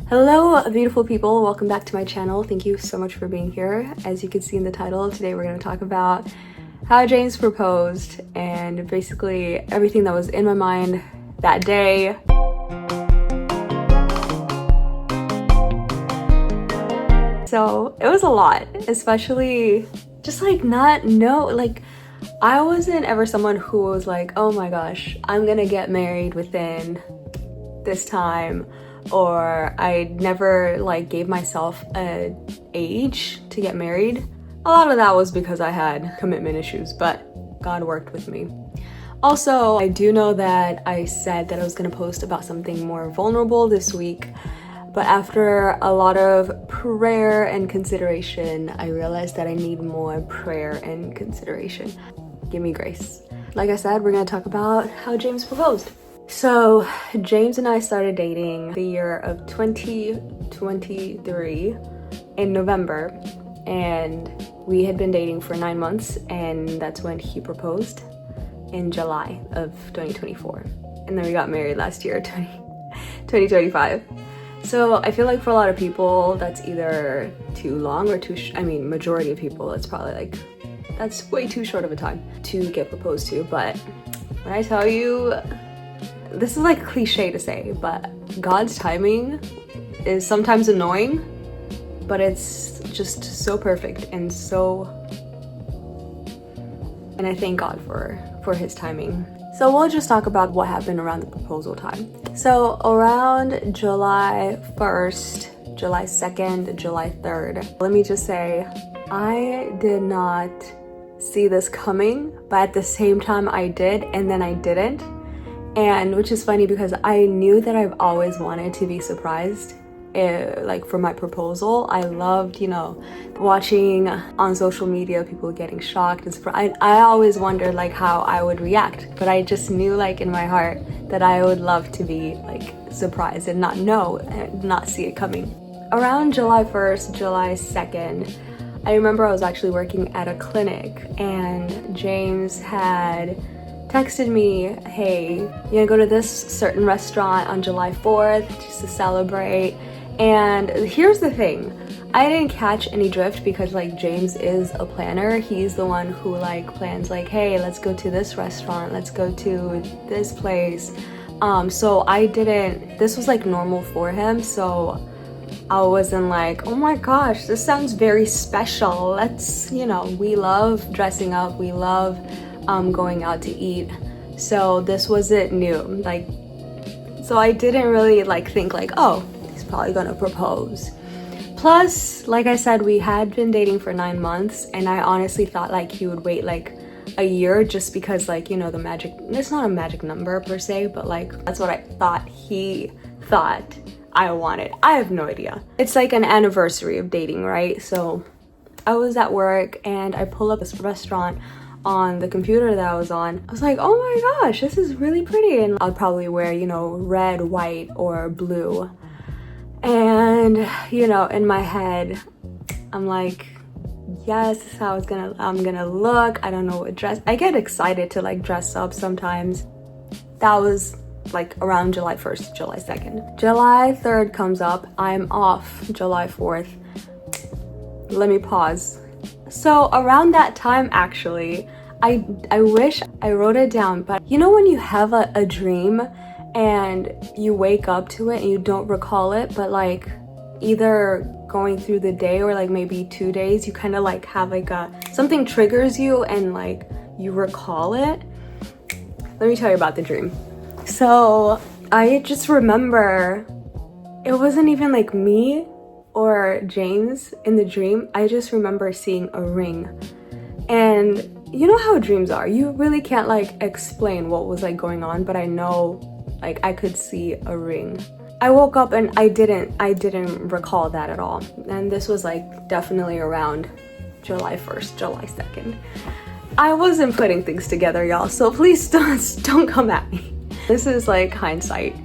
Hello beautiful people, welcome back to my channel. Thank you so much for being here. As you can see in the title, today we're going to talk about how James proposed and basically everything that was in my mind that day. So it was a lot, especially just I wasn't ever someone who was like, oh my gosh, I'm gonna get married within this time, or I never gave myself an age to get married. A lot of that was because I had commitment issues, but God worked with me. Also, I do know that I said that I was gonna post about something more vulnerable this week, but after a lot of prayer and consideration, I realized that I need more prayer and consideration. Give me grace. Like I said, we're gonna talk about how James proposed. So James and I started dating the year of 2023 in November, and we had been dating for 9 months, and that's when he proposed in July of 2024. And then we got married last year, 2025. So I feel like for a lot of people, that's either too long or majority of people, it's probably that's way too short of a time to get proposed to. But when I tell you, this is a cliche to say, but God's timing is sometimes annoying, but it's just so perfect and I thank God for his timing. So we'll just talk about what happened around the proposal time. So around July 1st, July 2nd, July 3rd, let me just say, I did not see this coming, but at the same time I did, and then I didn't. And which is funny because I knew that I've always wanted to be surprised, for my proposal. I loved, watching on social media people getting shocked and surprised. I always wondered how I would react, but I just knew in my heart that I would love to be surprised and not see it coming. Around July 1st, July 2nd, I remember I was actually working at a clinic, and James had texted me, hey, you're gonna go to this certain restaurant on July 4th just to celebrate. And here's the thing, I didn't catch any drift because James is a planner. He's the one who plans hey, let's go to this restaurant, let's go to this place. So this was normal for him, so I wasn't oh my gosh, this sounds very special. Let's, we love dressing up, we love going out to eat, so this wasn't new. So I didn't really think oh, he's probably gonna propose. Plus, like I said, we had been dating for 9 months, and I honestly thought he would wait a year just because the magic, it's not a magic number per se, but that's what I thought he thought I wanted. I have no idea. It's an anniversary of dating, right? So I was at work and I pull up this restaurant on the computer that I was on. I was like, oh my gosh, this is really pretty, and I'll probably wear red, white, or blue. And in my head I'm yes, this is how I'm gonna look. I don't know what dress. I get excited to dress up sometimes. That was around July 1st, July 2nd. July 3rd comes up, I'm off July 4th. Let me pause. So around that time, actually, I wish I wrote it down, but when you have a dream and you wake up to it and you don't recall it, but either going through the day or maybe 2 days, you kind of have something triggers you and you recall it. Let me tell you about the dream. So I just remember it wasn't even me or James in the dream. I just remember seeing a ring, and you know how dreams are, you really can't explain what was going on, but I know I could see a ring. I woke up and I didn't recall that at all, and this was definitely around July 1st, July 2nd. I wasn't putting things together, y'all, so please don't come at me. This is hindsight.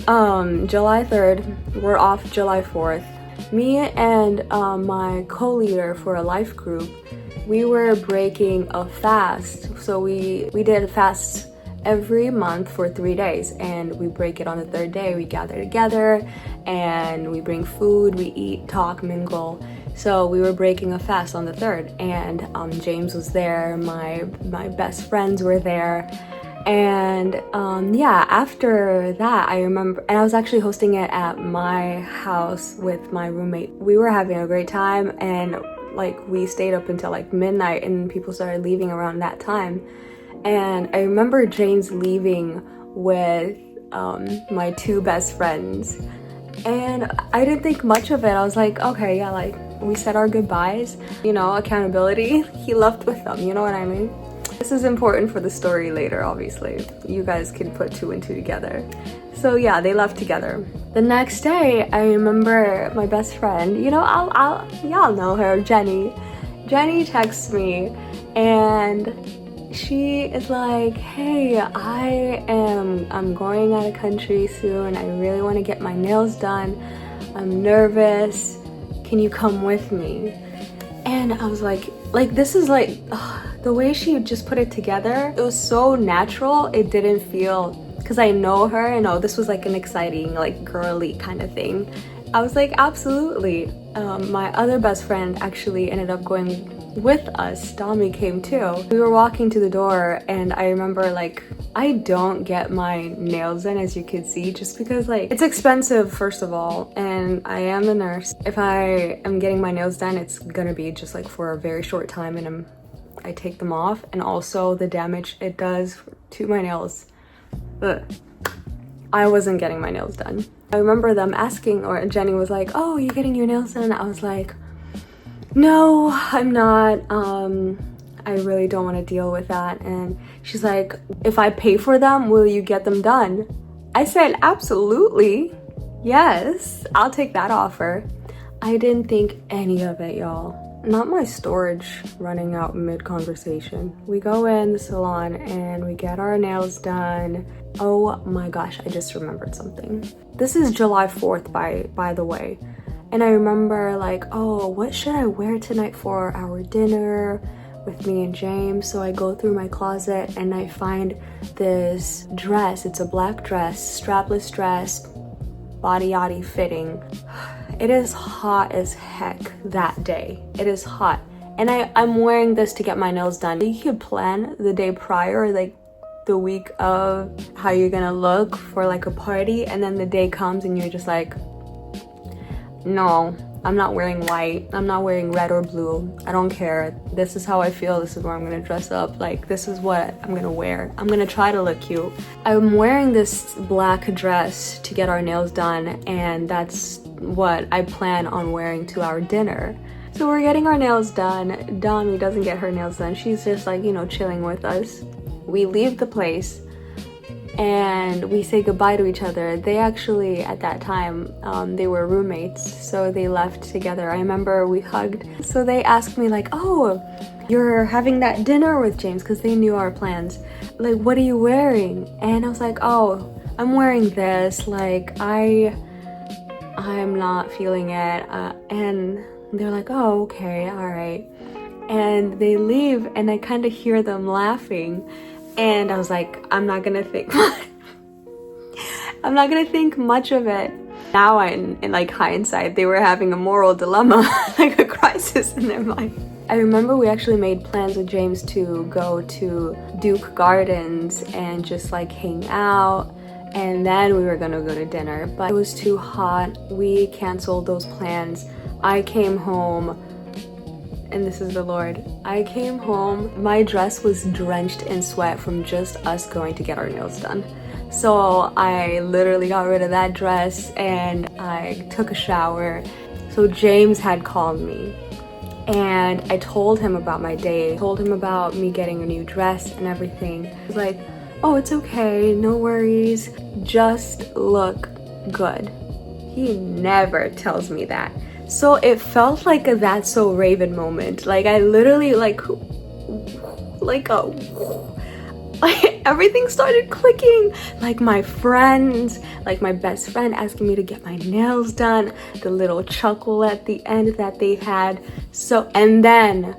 July 3rd, we're off July 4th. Me and my co-leader for a life group, we were breaking a fast. So we did a fast every month for 3 days, and we break it on the third day. We gather together and we bring food, we eat, talk, mingle. So we were breaking a fast on the 3rd, and James was there, my best friends were there. And yeah, after that, I remember, and I was actually hosting it at my house with my roommate. We were having a great time, and like we stayed up until like midnight, and people started leaving around that time. And I remember James leaving with my 2 best friends, and I didn't think much of it. I was like, okay, yeah, like we said our goodbyes, you know, accountability. He left with them, you know what I mean? This is important for the story later, obviously. You guys can put 2 and 2 together. So yeah, they left together. The next day, I remember my best friend, you know, y'all know her, Jenny. Jenny texts me, and she is like, hey, I'm going out of country soon. I really want to get my nails done. I'm nervous. Can you come with me? And I was like this is like, the way she just put it together, it was so natural. It didn't feel, because I know her, and this was like an exciting, like girly kind of thing. I was like, absolutely. My other best friend actually ended up going with us. Dami came too. We were walking to the door, and I remember, like, I don't get my nails in, as you can see, just because like it's expensive, first of all, and I am the nurse. If I am getting my nails done, it's gonna be just like for a very short time, and I take them off, and also the damage it does to my nails. Ugh. I wasn't getting my nails done. I remember them asking, or Jenny was like, oh, you're getting your nails done? I was like, no, I'm not. I really don't want to deal with that. And she's like, if I pay for them, will you get them done? I said, absolutely. Yes, I'll take that offer. I didn't think any of it, y'all. Not my storage running out mid-conversation. We go in the salon and we get our nails done. Oh my gosh, I just remembered something. This is July 4th, by the way. And I remember like, oh, what should I wear tonight for our dinner with me and James? So I go through my closet and I find this dress. It's a black dress, strapless dress, body yachty fitting. It is hot as heck that day. It is hot. And I'm wearing this to get my nails done. You could plan the day prior, like the week of, how you're gonna look for like a party, and then the day comes and you're just like, no, I'm not wearing white. I'm not wearing red or blue. I don't care. This is how I feel. This is where I'm gonna dress up. Like, this is what I'm gonna wear. I'm gonna try to look cute. I'm wearing this black dress to get our nails done, and that's what I plan on wearing to our dinner. So we're getting our nails done. Dami doesn't get her nails done. She's just like, you know, chilling with us. We leave the place and we say goodbye to each other. They actually, at that time, they were roommates, so they left together. I remember we hugged. So they asked me like, oh, you're having that dinner with James, because they knew our plans. Like, what are you wearing? And I was like, oh, I'm wearing this. Like, I'm not feeling it. And they're like, oh, okay, all right. And they leave, and I kind of hear them laughing. And I was like, I'm not gonna think much of it. Now in like hindsight, they were having a moral dilemma, like a crisis in their mind. I remember we actually made plans with James to go to Duke Gardens and just like hang out. And then we were gonna go to dinner, but it was too hot. We canceled those plans. I came home, and this is the Lord. I came home, my dress was drenched in sweat from just us going to get our nails done. So I literally got rid of that dress and I took a shower. So James had called me and I told him about my day, I told him about me getting a new dress and everything. He was like, oh, it's okay, no worries, just look good. He never tells me that. So it felt like a That's So Raven moment. Like I literally like everything started clicking. Like my friends, like my best friend asking me to get my nails done, the little chuckle at the end that they had. So, and then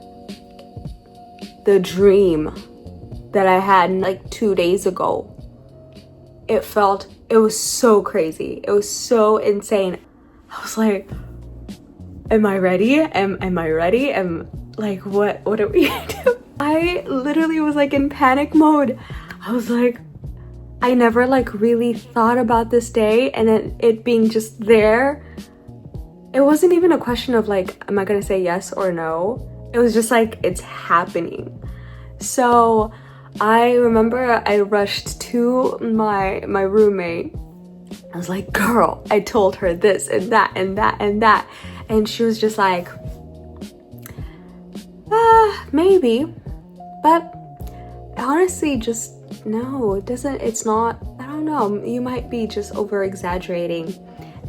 the dream that I had like 2 days ago, it felt It was so crazy. It was so insane. I was like, am I ready? Am I ready? Like, what are we gonna do? I literally was like in panic mode. I was like, I never like really thought about this day, and then it being just there. It wasn't even a question of like, am I gonna say yes or no? It was just like, it's happening. So I remember I rushed to my roommate. I was like, girl, I told her this and that and that and that. And she was just like, maybe. But honestly, just no, it's not, I don't know. You might be just over exaggerating.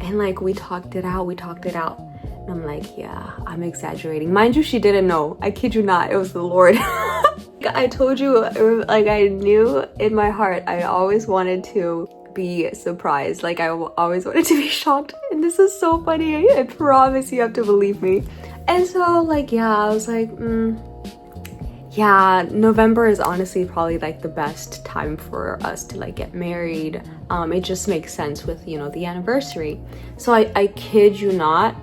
And like, we talked it out. And I'm like, yeah, I'm exaggerating. Mind you, she didn't know. I kid you not, it was the Lord. I told you, like, I knew in my heart, I always wanted to be surprised. Like, I always wanted to be shocked. And this is so funny. I promise you have to believe me. And so, like, yeah, I was like, yeah, November is honestly probably like the best time for us to like get married. It just makes sense with, you know, the anniversary. So I kid you not,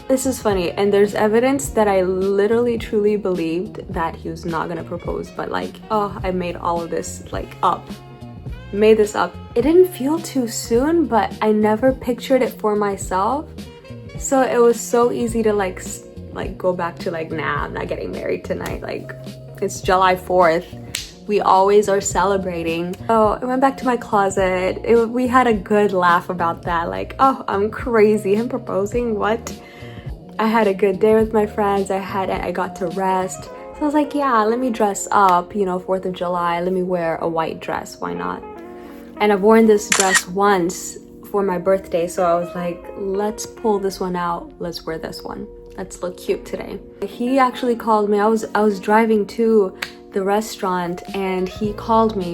this is funny, and there's evidence that I literally truly believed that he was not gonna propose, but like, oh, I made all of this like up. Made this up. It didn't feel too soon, but I never pictured it for myself. So it was so easy to like go back to like, nah, I'm not getting married tonight. Like, it's July 4th. We always are celebrating. So I went back to my closet. We had a good laugh about that. Like, oh, I'm crazy. Him proposing? What? I had a good day with my friends. I got to rest. So I was like, yeah, let me dress up, you know, 4th of July. Let me wear a white dress. Why not? And I've worn this dress once for my birthday. So I was like, let's pull this one out. Let's wear this one. Let's look cute today. He actually called me. I was driving to the restaurant and he called me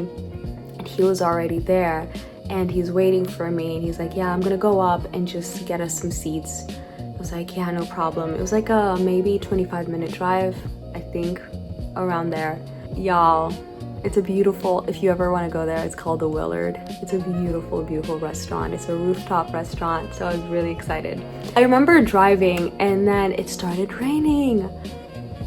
and he was already there and he's waiting for me and he's like, yeah, I'm gonna go up and just get us some seats. I was like, yeah, no problem. It was like a maybe 25-minute drive, I think, around there. Y'all, it's a beautiful, if you ever want to go there, it's called the Willard. It's a beautiful, beautiful restaurant. It's a rooftop restaurant, so I was really excited. I remember driving and then it started raining.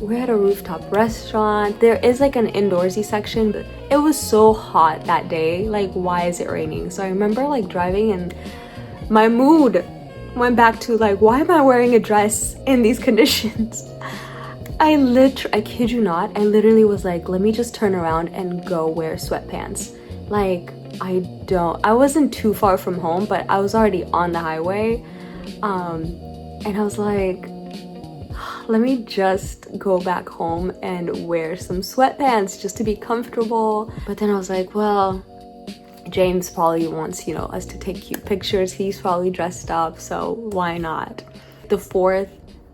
We're at a rooftop restaurant. There is like an indoorsy section, but it was so hot that day. Like, why is it raining? So I remember like driving and my mood went back to like, why am I wearing a dress in these conditions? I kid you not, I literally was like, let me just turn around and go wear sweatpants. Like, I wasn't too far from home, but I was already on the highway. And I was like, let me just go back home and wear some sweatpants just to be comfortable. But then I was like, well, James probably wants, you know, us to take cute pictures. He's probably dressed up, so why not? The 4th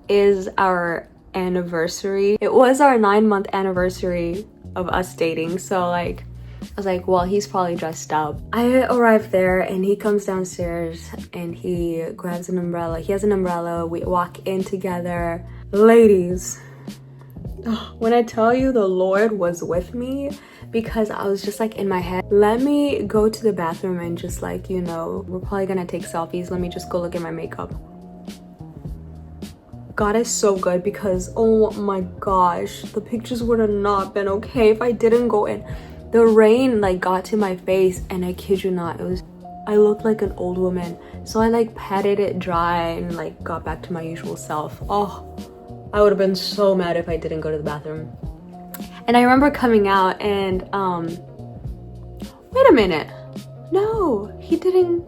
is our anniversary. It was our 9-month anniversary of us dating, so like, I was like, well, he's probably dressed up. I arrived there and he comes downstairs and he grabs an umbrella. He has an umbrella. We walk in together. Ladies, when I tell you the Lord was with me, because I was just like in my head, let me go to the bathroom and just like, you know, we're probably gonna take selfies. Let me just go look at my makeup. God is so good, because oh my gosh, the pictures would have not been okay if I didn't go in. The rain like got to my face and I kid you not, I looked like an old woman. So I like patted it dry and like got back to my usual self. Oh, I would have been so mad if I didn't go to the bathroom. And I remember coming out and wait a minute. No, he didn't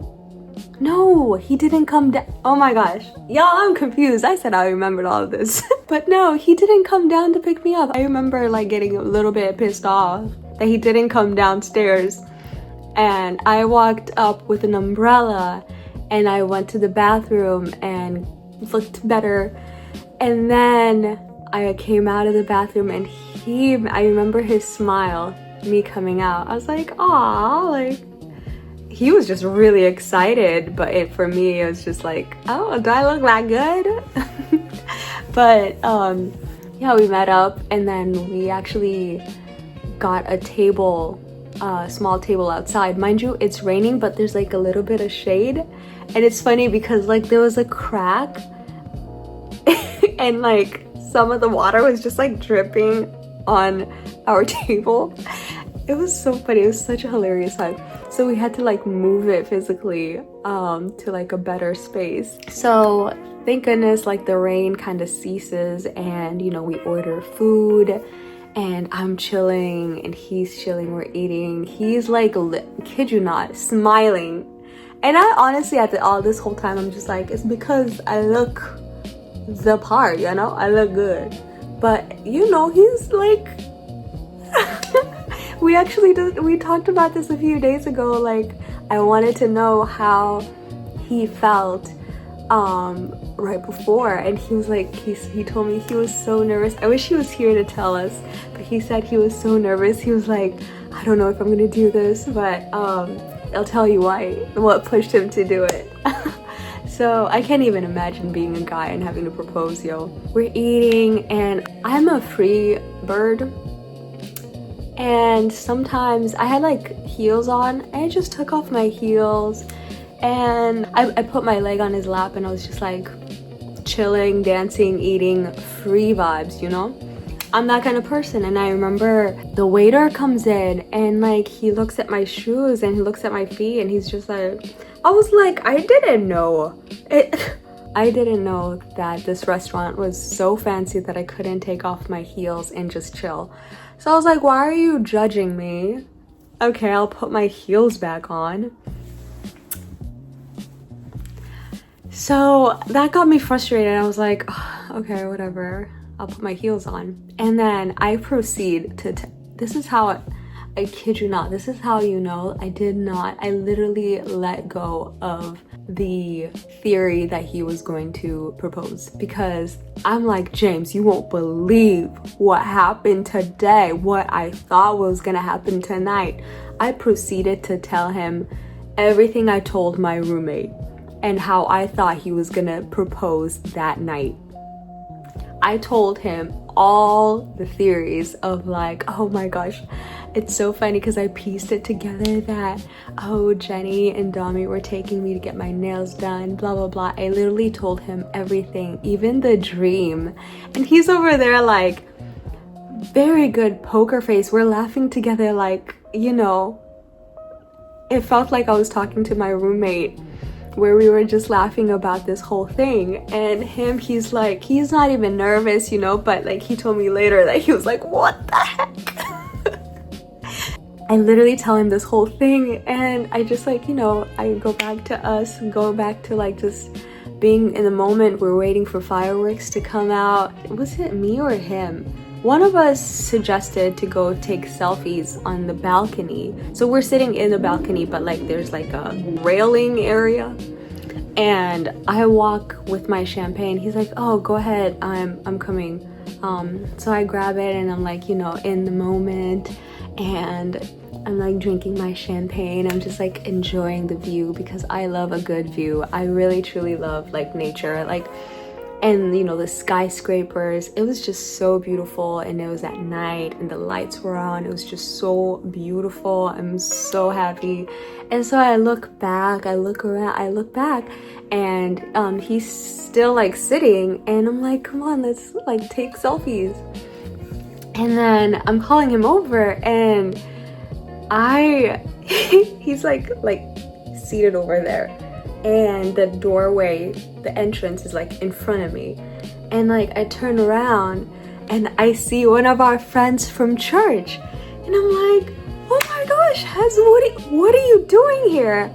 come down. Oh my gosh. Y'all, I'm confused. I said I remembered all of this. But no, he didn't come down to pick me up. I remember like getting a little bit pissed off that he didn't come downstairs. And I walked up with an umbrella and I went to the bathroom and looked better. And then I came out of the bathroom and I remember his smile, me coming out. I was like, aw, like, he was just really excited, but for me, it was just like, oh, do I look that good? But yeah, we met up and then we actually got a table small table outside. Mind you, it's raining, but there's like a little bit of shade. And it's funny because like there was a crack and like some of the water was just like dripping on our table. It was so funny. It was such a hilarious time. So we had to like move it physically to like a better space. So thank goodness like the rain kind of ceases, and you know, we order food and I'm chilling and he's chilling, we're eating. He's like, kid you not, smiling. And I honestly at all this whole time I'm just like, it's because I look the part, you know, I look good. But you know, he's like we talked about this a few days ago. Like, I wanted to know how he felt right before, and he was like, he told me he was so nervous. I wish he was here to tell us, but he said he was so nervous. He was like, I don't know if I'm gonna do this, but I'll tell you what pushed him to do it. So I can't even imagine being a guy and having to propose, yo. We're eating and I'm a free bird. And sometimes I had like heels on and I just took off my heels and I put my leg on his lap and I was just like chilling, dancing, eating, free vibes, you know? I'm that kind of person. And I remember the waiter comes in and like he looks at my shoes and he looks at my feet and he's just like, I was like, I didn't know that this restaurant was so fancy that I couldn't take off my heels and just chill. So I was like, why are you judging me? Okay, I'll put my heels back on. So that got me frustrated. I was like, oh, okay, whatever. I'll put my heels on. And then I proceed to, this is how, I kid you not, this is how you know I literally let go of the theory that he was going to propose, because I'm like, James, you won't believe what happened today, what I thought was gonna happen tonight. I proceeded to tell him everything I told my roommate and how I thought he was gonna propose that night. I told him all the theories of like, oh my gosh, it's so funny because I pieced it together that, oh, Jenny and Dami were taking me to get my nails done, blah, blah, blah. I literally told him everything, even the dream. And he's over there like, very good poker face. We're laughing together like, you know, it felt like I was talking to my roommate, where we were just laughing about this whole thing. And him, he's like, he's not even nervous, you know, but like he told me later that he was like, what the heck? I literally tell him this whole thing and I just like, you know, I go back to like just being in the moment. We're waiting for fireworks to come out. Was it me or him? One of us suggested to go take selfies on the balcony. So we're sitting in the balcony, but like there's like a railing area. And I walk with my champagne. He's like, oh, go ahead, I'm coming. So I grab it and I'm like, you know, in the moment. And I'm like drinking my champagne. I'm just like enjoying the view because I love a good view. I really truly love like nature, like, and you know, the skyscrapers. It was just so beautiful, and it was at night and the lights were on. It was just so beautiful. I'm so happy. And so I look back, I look around, I look back, and he's still like sitting, and I'm like, come on, let's like take selfies. And then I'm calling him over, and he's like seated over there, and the doorway, the entrance is like in front of me, and like I turn around and I see one of our friends from church, and I'm like, oh my gosh, what are you doing here?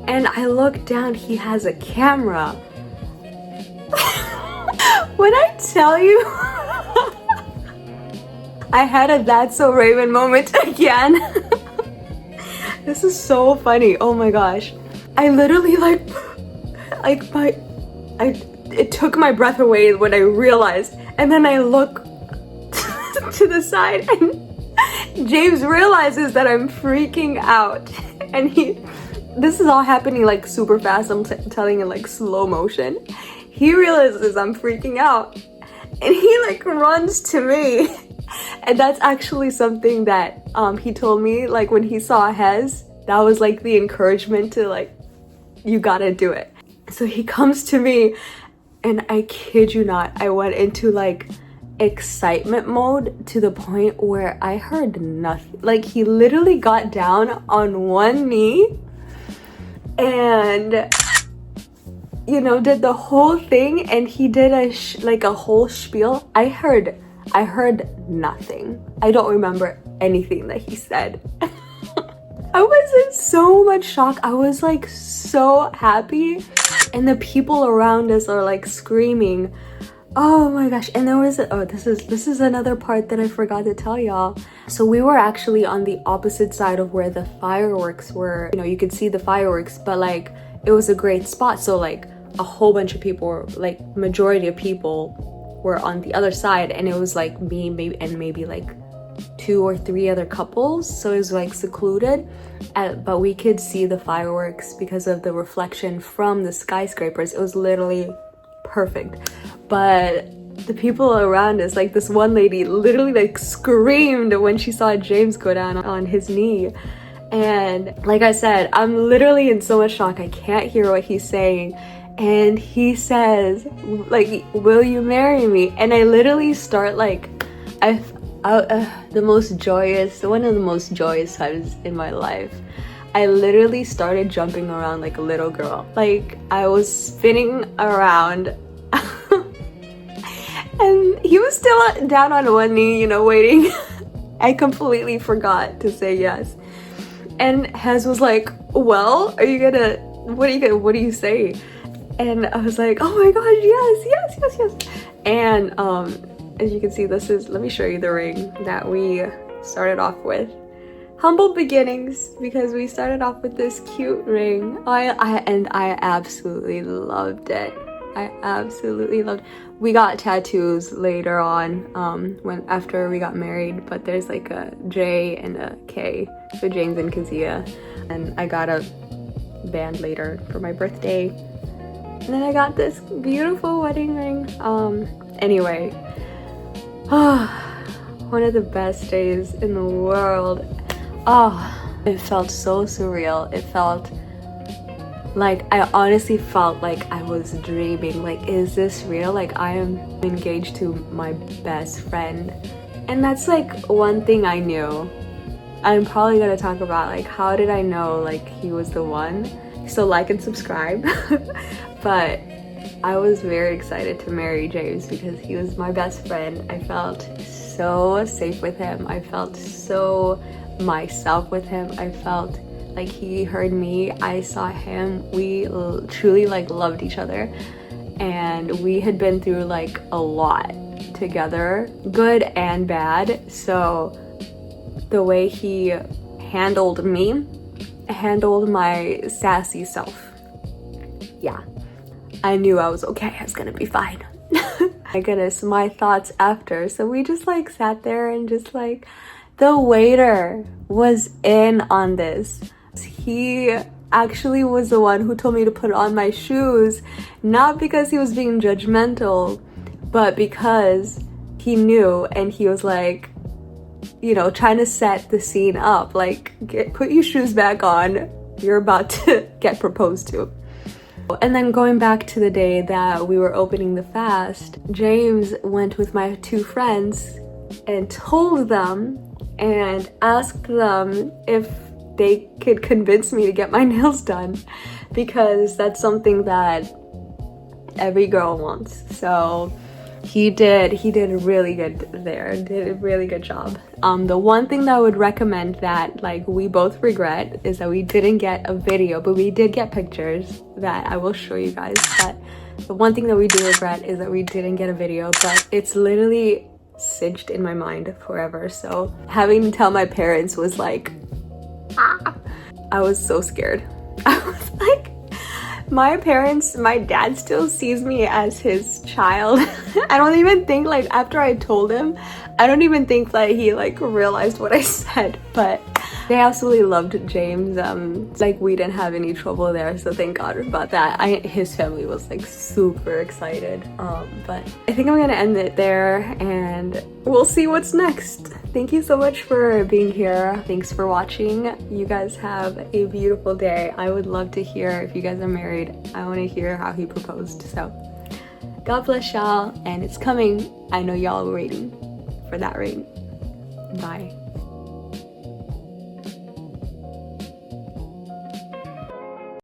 And I look down, he has a camera. When I tell you, I had a That's So Raven moment again. This is so funny. Oh my gosh. I literally it took my breath away when I realized, and then I look to the side and James realizes that I'm freaking out, and this is all happening like super fast. I'm telling it like slow motion. He realizes I'm freaking out and he like runs to me And that's actually something that he told me, like when he saw Hez, that was like the encouragement to like, you gotta do it. So he comes to me, and I kid you not, I went into like excitement mode to the point where I heard nothing. Like he literally got down on one knee and, you know, did the whole thing, and he did a whole spiel. I heard nothing. I don't remember anything that he said. I was in so much shock. I was like so happy, and the people around us are like screaming, oh my gosh. And there was this is another part that I forgot to tell y'all. So we were actually on the opposite side of where the fireworks were. You know, you could see the fireworks, but like it was a great spot. So like a whole bunch of people were, like majority of people were on the other side, and it was like me maybe like 2 or 3 other couples. So it was like secluded, but we could see the fireworks because of the reflection from the skyscrapers. It was literally perfect. But the people around us, like this one lady literally like screamed when she saw James go down on his knee. And like I said, I'm literally in so much shock. I can't hear what he's saying. And he says, like, will you marry me? And I literally start like, the most joyous, one of the most joyous times in my life. I literally started jumping around like a little girl. Like I was spinning around and he was still down on one knee, you know, waiting. I completely forgot to say yes. And Hez was like, well, what do you say? And I was like, oh my gosh, yes. And as you can see, let me show you the ring that we started off with. Humble beginnings, because we started off with this cute ring. I absolutely loved it. We got tattoos later on, after we got married, but there's like a J and a K, so James and Kazia. And I got a band later for my birthday. And then I got this beautiful wedding ring. Anyway, one of the best days in the world. It felt so surreal. It felt like, I honestly felt like I was dreaming. Like, is this real? Like, I am engaged to my best friend. And that's like one thing I knew. I'm probably gonna talk about like, how did I know like he was the one? So like and subscribe. But I was very excited to marry James because he was my best friend. I felt so safe with him. I felt so myself with him. I felt like he heard me, I saw him. We truly like loved each other, and we had been through like a lot together, good and bad. So the way he handled my sassy self, yeah, I knew I was okay. I was gonna be fine. My goodness, my thoughts after. So we just like sat there and just like, the waiter was in on this. He actually was the one who told me to put on my shoes, not because he was being judgmental, but because he knew, and he was like, you know, trying to set the scene up, like, put your shoes back on, you're about to get proposed to. And then going back to the day that we were opening the fast, James went with my 2 friends and told them and asked them if they could convince me to get my nails done, because that's something that every girl wants. So he did really good there, did a really good job. The one thing that I would recommend that like we both regret is that we didn't get a video, but we did get pictures that I will show you guys. But the one thing that we do regret is that we didn't get a video, but it's literally cinched in my mind forever. So having to tell my parents was like, I was so scared. I was like, my dad still sees me as his child. I don't even think, like, after I told him, I don't even think that he like realized what I said. But They absolutely loved James. Like we didn't have any trouble there, so thank God about that. His family was like super excited. But I think I'm gonna end it there and we'll see what's next. Thank you so much for being here. Thanks for watching. You guys have a beautiful day. I would love to hear if you guys are married. I want to hear how he proposed. So God bless y'all, and it's coming. I know y'all are waiting for that ring. Bye.